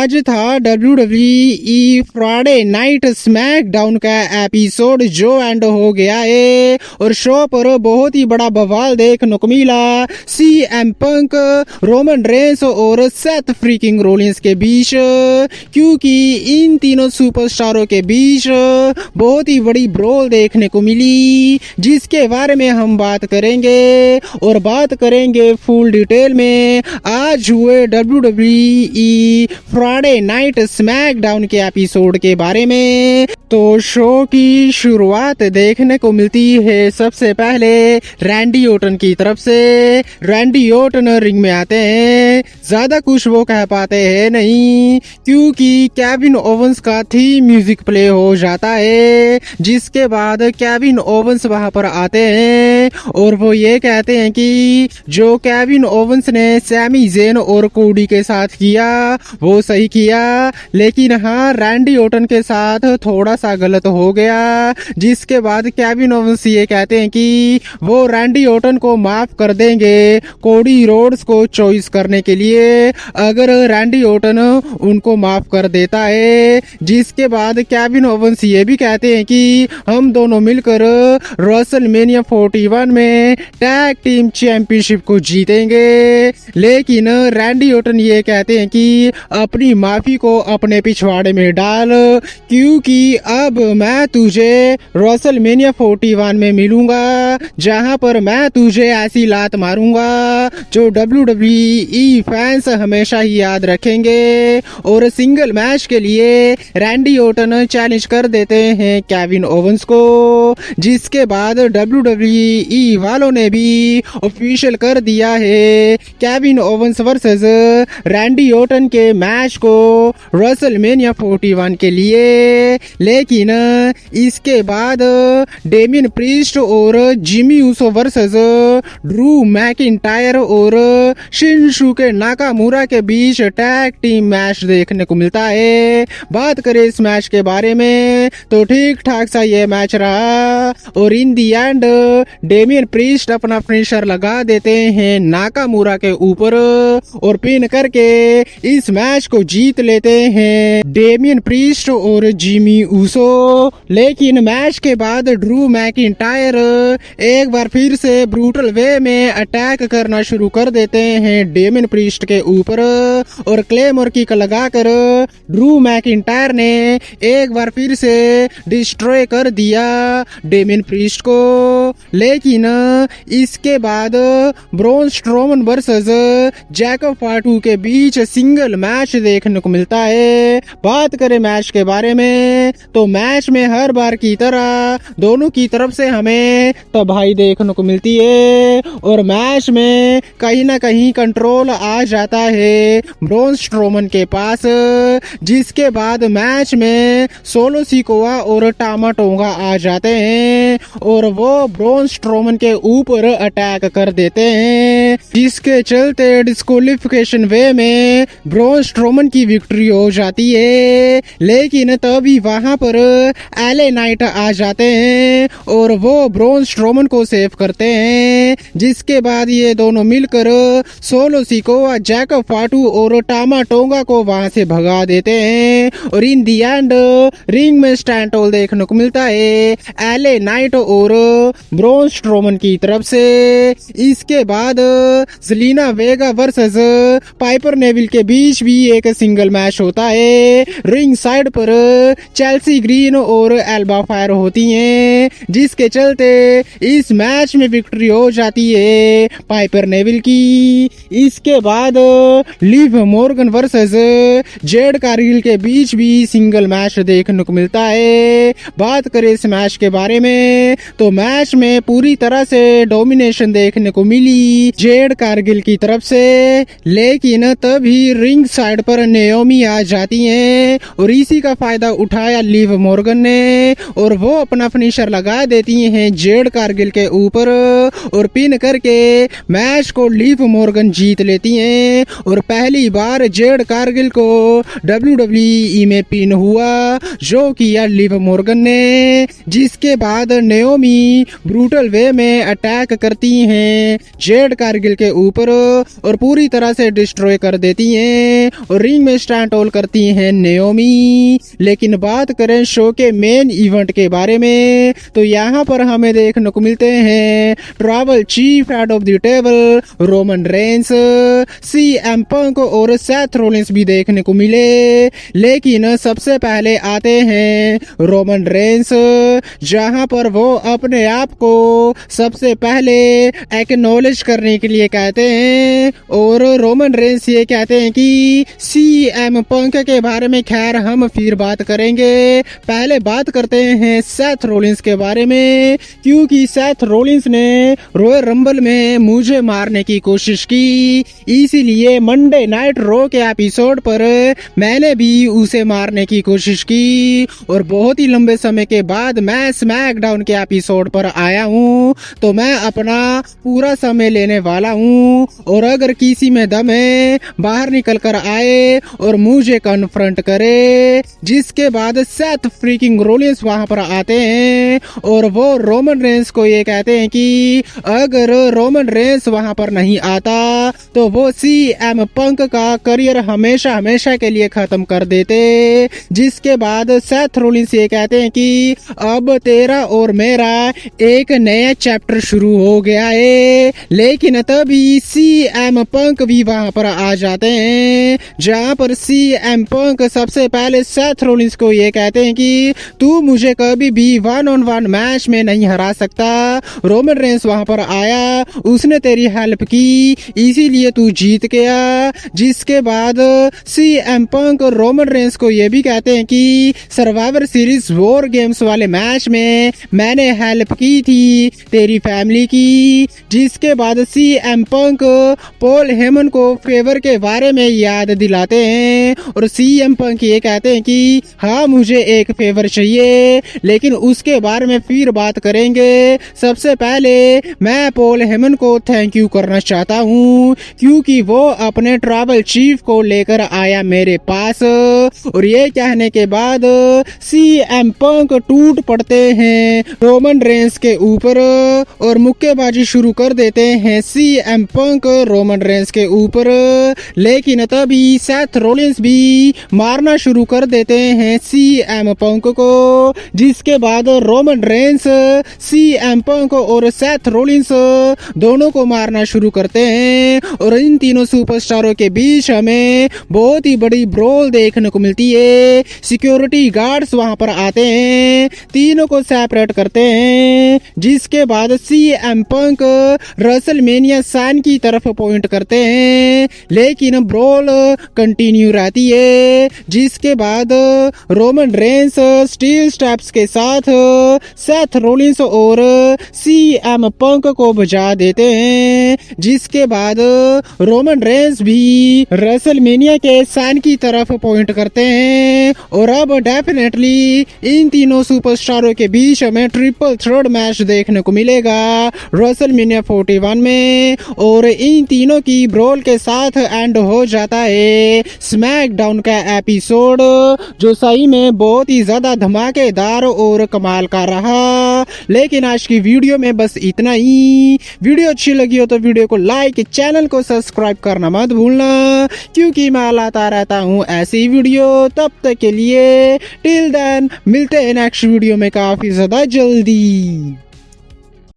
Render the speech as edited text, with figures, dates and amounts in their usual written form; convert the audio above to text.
आज था WWE Friday night SmackDown का एपिसोड जो एंड हो गया है और शो पर बहुत ही बड़ा बवाल देखने को मिला। CM पंक, रोमन रेंस और सेथ फ्रीकिंग रोलिंस के बीच, क्योंकि इन तीनों सुपरस्टारों के बीच बहुत ही बड़ी ब्रोल देखने को मिली, जिसके बारे में हम बात करेंगे और बात करेंगे फुल डिटेल में आज हुए WWE फ्राइडे नाइट स्मैकडाउन के एपिसोड के बारे में। तो शो की शुरुआत देखने को मिलती है सबसे पहले रैंडी ओटन की तरफ से। रैंडी ओटन रिंग में आते हैं, ज्यादा कुछ वो कह पाते हैं नहीं, क्योंकि केविन ओवंस का थीम म्यूजिक प्ले हो जाता है, जिसके बाद केविन ओवंस वहां पर आते हैं और वो ये कहते हैं कि जो केविन ओवंस ने सैमी ज़ेन और कोडी के साथ किया वो सही किया, लेकिन हाँ रैंडी ओटन के साथ थोड़ा सा गलत हो गया। जिसके बाद केविन ओवंस ये कहते हैं कि वो रैंडी ओटन को माफ कर देंगे कोडी रोड्स को चॉइस करने के लिए, अगर रैंडी ओटन उनको माफ कर देता है। जिसके बाद केविन ओवंस ये भी कहते हैं कि हम दोनों मिलकर रेसलमेनिया 41 में टैग टीम चैंपियनशिप को जीतेंगे। लेकिन रैंडी ओटन ये कहते हैं कि अपनी माफी को अपने पिछवाड़े में डाल, क्योंकि अब मैं तुझे रेसलमेनिया 41 में मिलूंगा, जहां पर मैं तुझे ऐसी लात मारूंगा जो WWE फैंस हमेशा ही याद रखेंगे। और सिंगल मैच के लिए रैंडी ओटन चैलेंज कर देते हैं केविन ओवंस को। जिसके बाद WWE वालों ने भी ऑफिशियल कर दिया है Kevin Owens versus Randy Orton के मैच को रेसलमेनिया 41 के लिए। लेकिन इसके बाद डेमियन प्रीस्ट और Jimmy Uso versus Drew McIntyre और शिनसुके नाकामुरा के बीच टैग टीम मैच देखने को मिलता है। बात करें इस मैच के बारे में तो ठीक ठाक सा ये मैच रहा और इन दी एंड डेमियन प्रीस्ट अपना फिनिशर लगा देते हैं नाकामुरा के ऊपर और पिन करके इस मैच को जीत लेते हैं डेमियन प्रीस्ट और जिमी ऊसो। लेकिन मैच के बाद ड्रू मैकिंटायर एक बार फिर से ब्रूटल वे में अटैक करना शुरू कर देते हैं डेमियन प्रीस्ट के ऊपर और क्लेमोर किक लगाकर ड्रू मैकिंटायर ने एक बार फिर से डिस्ट्रॉय कर दिया डेमियन प्रीस्ट को। लेकिन इसके बाद ब्रॉन स्ट्रोमन वर्सेस जैकब फाटू के बीच सिंगल मैच देखने को मिलता है। बात करें मैच के बारे में तो मैच में हर बार की तरह दोनों की तरफ से हमें तबाही देखने को मिलती है और मैच में कहीं ना कहीं कंट्रोल आ जाता है ब्रॉन स्ट्रोमन के पास। जिसके बाद मैच में सोलो सिकोआ और टामा टोंगा आ जाते हैं और वो ब्रॉन स्ट्रोमन के ऊपर अटैक कर देते हैं, जिसके चलते डिस्क्वालिफिकेशन वे में ब्रॉन स्ट्रोमन की विक्ट्री हो जाती है। लेकिन तभी वहां पर एले नाइट आ जाते हैं और वो ब्रॉन स्ट्रोमन को सेव करते हैं। जिसके बाद ये दोनों मिलकर सोलो सिकोआ, जैकब फाटू और टामा टोंगा को वहां से भगा देते हैं और इन दी एंड रिंग में स्टैंटोल देखने को मिलता है एले नाइट और ब्रॉन स्ट्रोमन की तरफ से। इसके बाद ज़ेलिना वेगा वर्सेस पाइपर नेविल के बीच भी एक सिंगल मैच होता है। रिंग साइड पर चेल्सी ग्रीन और एल्बा फायर होती हैं, जिसके चलते इस मैच में विक्ट्री हो जाती है पाइपर नेविल की। इसके बाद Liv Morgan versus Jade Cargill के बीच भी सिंगल मैच देखने को मिलता है। बात करें इस मैच के बारे में तो मैच में पूरी तरह से डोमिनेशन देखने को मिली जेड कारगिल की तरफ से। लेकिन तभी रिंग साइड पर नेओमी आ जाती हैं और इसी का फायदा उठाया लिव मॉर्गन ने और वो अपना फिनिशर लगा देती हैं जेड कारगिल के ऊपर और पिन करके मैच को लिव मॉर्गन जीत लेती हैं और पहली बार जेड कारगिल को WWE में पिन हुआ जो किया लिव मॉर्गन ने। जिसके बाद नेओमी ब्रूटल वे में अटैक करती हैं जेड कारगिल के ऊपर और पूरी तरह से डिस्ट्रॉय कर देती हैं और रिंग में स्टैंड होल्ड करती हैं नाओमी। लेकिन बात करें शो के मेन इवेंट के बारे में तो यहाँ पर हमें देखने को मिलते हैं tribal chief head of the table Roman Reigns, CM Punk और सेथ रोलिंस भी देखने को मिले। लेकिन सबसे पहले आते हैं रोमन रेंस, जहां पर वो अपने आप को सबसे पहले एक्नॉलेज करने के लिए कहते हैं और रोमन रेंस ये कहते हैं कि सीएम पंक के बारे में खैर हम फिर बात करेंगे, पहले बात करते हैं सेथ रोलिंस के बारे में, क्योंकि सेथ रोलिंस ने रॉयल रंबल में मुझे मारने की कोशिश की, इसीलिए मंडे नाइट रो के एपिसोड पर मैंने भी उसे मारने की कोशिश की और बहुत ही लंबे समय के बाद मैं स्मैकडाउन के एपिसोड पर आया हूँ, तो मैं अपना पूरा समय लेने वाला हूँ और अगर किसी में दम है बाहर निकल कर आए और मुझे कन्फ्रंट करे। जिसके बाद सेथ फ्रीकिंग रोलिंस वहां पर आते हैं और वो रोमन रेंस को ये कहते हैं कि अगर रोमन रेंस वहां पर नहीं आता तो वो सीएम पंक का करियर हमेशा हमेशा के लिए खत्म कर देते। जिसके बाद सेथ रोलिंस ये कहते हैं कि अब तेरा और मेरा एक नया चैप्टर शुरू हो गया है। लेकिन तभी सीएम पंक भी वहां पर आ जाते हैं, जहां पर सीएम पंक सबसे पहले सेथ रोलिंस को ये कहते हैं कि तू मुझे कभी भी 1-on-1 मैच में नहीं हरा सकता। रोमन रेंस वहां पर आया, उसने तेरी हेल्प की, इसीलिए तू जीत गया। जिसके बाद सीएम पंक रोमन रेंस को ये भी कहते हैं कि सर्वाइवर सीरीज वॉर गेम्स वाले मैच में मैंने हेल्प की थी तेरी फैमिली की। जिसके बाद सीएम पंक पॉल हेमन को फेवर के बारे में याद दिलाते हैं और सीएम पंक ये कहते हैं कि हाँ मुझे एक फेवर चाहिए, लेकिन उसके बारे में फिर बात करेंगे। सबसे पहले मैं पॉल हेमन को थैंक यू करना चाहता हूँ, क्योंकि वो अपने ट्राइबल चीफ को लेकर आया मेरे पास। और ये कहने के बाद सीएम पंक टूट पड़ते हैं रोमन रेंस के ऊपर और मुक्केबाजी शुरू कर देते हैं सीएम पंक रोमन रेंस के ऊपर। लेकिन तभी सेथ रोलिंस भी मारना शुरू कर देते हैं सीएम पंक को। जिसके बाद रोमन रेंस, सीएम पंक और सेथ रोलिंस दोनों को मारना शुरू करते हैं और इन तीनों सुपरस्टारों के बीच हमें बहुत ही बड़ी ब्रोल देखने को मिलती है। सिक्योरिटी गार्ड्स वहां पर आते हैं, तीनों को सेपरेट करते हैं। जिसके बाद सीएम पंक रसलमेनिया साइन की तरफ पॉइंट करते हैं, लेकिन ब्रोल कंटिन्यू रहती है। जिसके बाद रोमन रेंस स्टील स्टेप्स के साथ सेथ रोलिंस और सीएम पंक को बचा देते हैं। जिसके बाद रोमन रेंस भी रेसलमेनिया के साइन की तरफ पॉइंट करते हैं और अब डेफिनेटली इन तीनों सुपरस्टारों के बीच हमें ट्रिपल थ्रेट मैच देखने को मिलेगा रेसलमेनिया 41 में और इन तीनों की ब्रोल के साथ एंड हो जाता है स्मैकडाउन का एपिसोड, जो सही में बहुत ही ज्यादा धमाकेदार और कमाल का रहा। लेकिन आज की वीडियो में बस इतना ही। वीडियो अच्छी लगी हो तो वीडियो को लाइक, चैनल को सब्सक्राइब करना मत भूलना, क्योंकि मैं लाता रहता हूँ ऐसी वीडियो। तब तक के लिए टिल देन मिलते हैं नेक्स्ट वीडियो में काफी ज्यादा जल्दी।